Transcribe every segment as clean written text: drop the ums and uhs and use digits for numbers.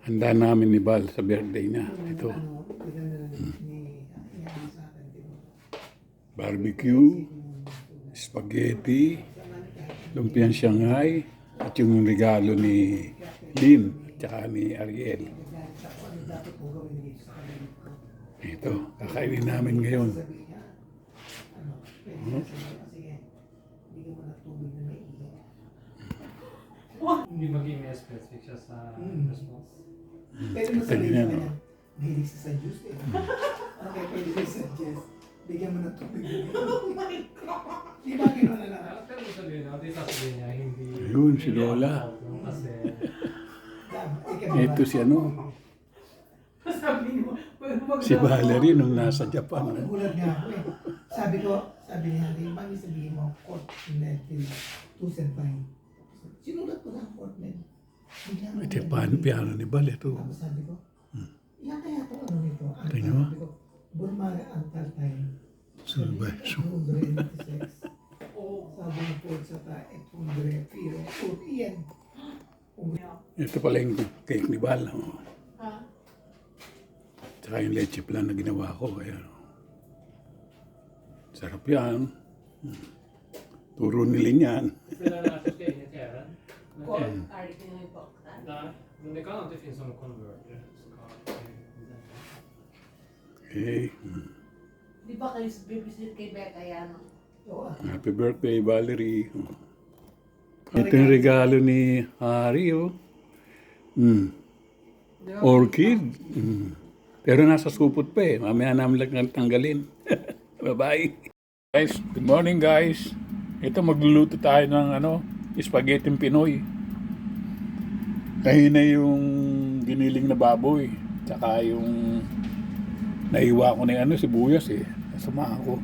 Handa namin ni Bal sa birthday niya. Ito. Barbecue, spaghetti, lumpiang Shanghai, at yung regalo ni Lynn, tsaka ni Ariel. Ito, kakainin namin ngayon. Hindi maging specific siya sa response. Pwede mo sabihin ka niya, mahilig sa juice eh. Okay, pwede mo suggest. Bigyan mo ng tubig. Oh my God! Di ba gano'n na lang? Pero sabihin na, di sasabihin niya, hindi... Ayun, si Lola. Kasi... Ito si ano, Sabi mo, si Valerie nung nasa Japan. ako nagulat nga ako eh. Sabi ni Harry, mami sabihin mo, court Netflix, Tusenbine. Sinulat ko lang court Netflix. Ito yung piano ni Bal. Ito. Tapos sabi ko, yan kaya ito ano nito? Tingnan mo. Sabi ko, Burma Antal Time. Survive. 196. Sabi ni Paul sa ta, 800. Pero, iyan. Ito pala yung cake ni Bal. Oh. Tsaka yung leche plan na ginawa ko. Ayan. Sarap yan. Turo nila yan. Spelar den här systemet i även. Är det någon bak där? Nej, men det kan alltid finnas som converter. Okay. Di ba kayo bibisit kay Becca yan? Happy birthday, Valerie. Ito yung regalo ni Harry. Oh. Orchid. Pero nasa supot pa eh. Mamaya namin lang tanggalin. Bye-bye. Guys, good morning guys. Ito magluluto tayo ng spaghetti Pinoy. Ayun na yung giniling na baboy. Tsaka yung naiwa ko na yung sibuyas eh. Nasamahan ko.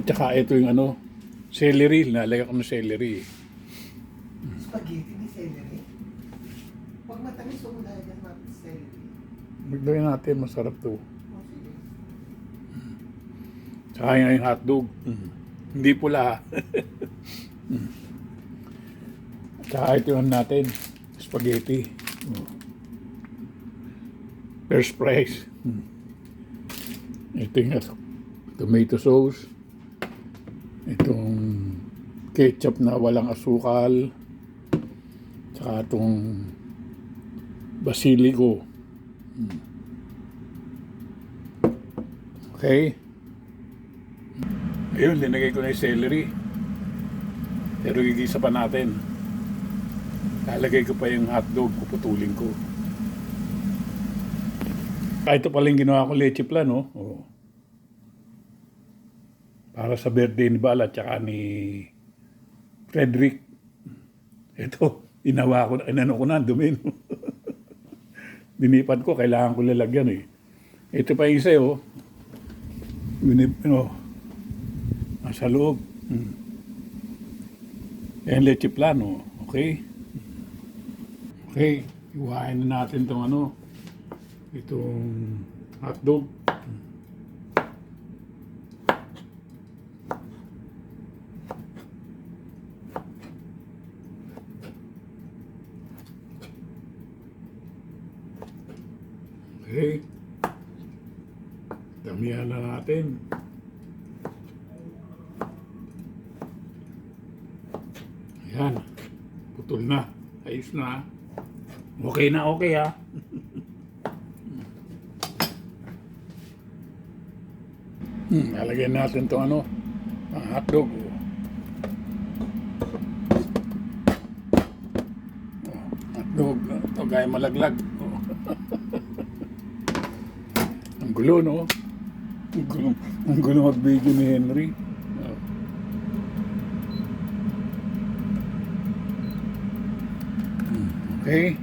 At tsaka ito yung celery. Nalagay ko ng celery. Spaghetti ni celery. Pag matamis, huwag mo lalagyan natin celery. Magdawin natin, masarap to. O, sige. Tsaka yung hotdog. Hindi pula. Tsaka ito yung natin, spaghetti. First price. Ito yung tomato sauce. Itong ketchup na walang asukal. Tsaka itong basilico. Okay. Ayun, linagay ko na yung celery. Pero gigisa pa natin. Lalagay ko pa yung hotdog, puputulin ko. Ito pala yung ginawa ko leche plan, no? Oh. Para sa birthday ni Bala at saka ni Frederick. Ito, inawa ko, inano ko na, dumi. Dinipan ko, kailangan ko lalagyan eh. Ito pa yung isa, oh. Nasa loob. Yan leche plan, oh. Okay? Okay, iwain na natin itong itong hotdog. Okay. Damihan na natin. Ayan. Putol na. Ayos na. Okay na, okay ha. Lalagyan natin itong ang hotdog. Hotdog. Ito gaya malaglag. Ang gulo, no? Ang gulo mag-video ni Henry. Okay.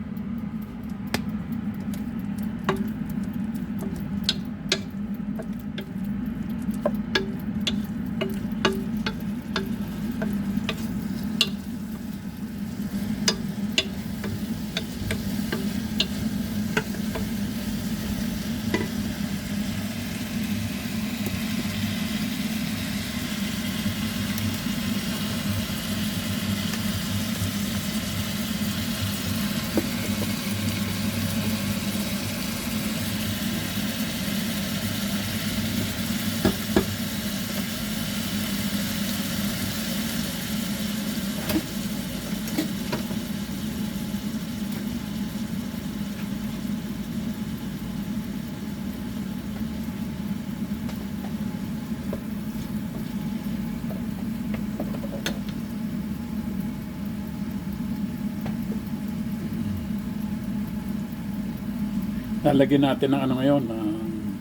Lalagyan natin ng ano ngayon,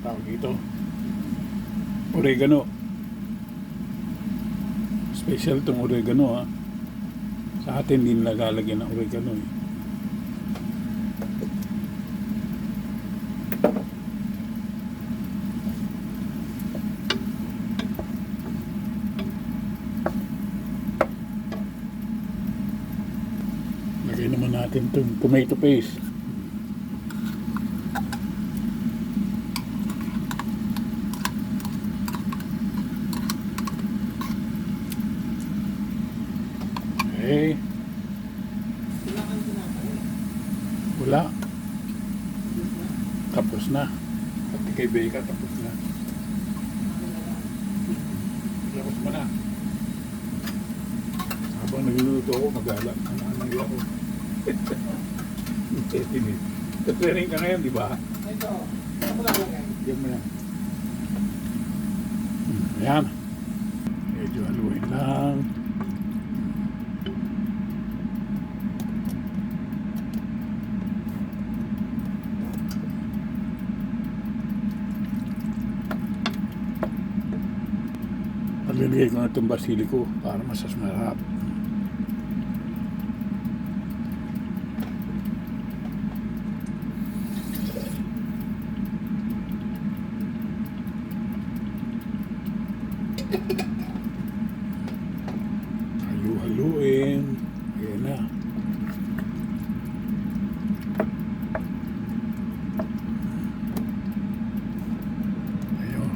tawag dito, oregano. Special itong oregano ha. Sa atin din nagalagyan ng oregano eh. Lagay naman natin itong tomato paste. Okay. Wala kang tinapay. Wala. Tapos na. Pati kay Becca, tapos na. Tapos mo na. Habang nagluluto ako, mag-alak. Ano ako? Training ka ngayon, di ba? Ito, ako lalagay. Diyan mo yan. Ayan. Medyo haluin lang. Paglagay ko na itong basiliko para masas marap. Halu-haluin. Ayan na. Ayun.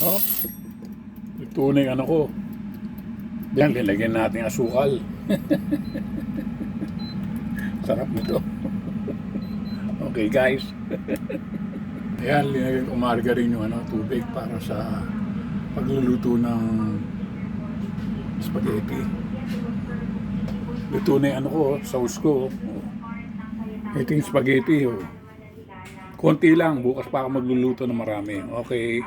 Oh, ito na yung ano ko. Diyan, linagyan natin asukal. Sarap nito. Okay guys. Ayan, linagyan ko margarine yung ano, tubig para sa pagluluto ng spaghetti. Luto na yung ano ko, sauce ko. Ito yung spaghetti. Konti lang, bukas pa ako magluluto ng marami. Okay.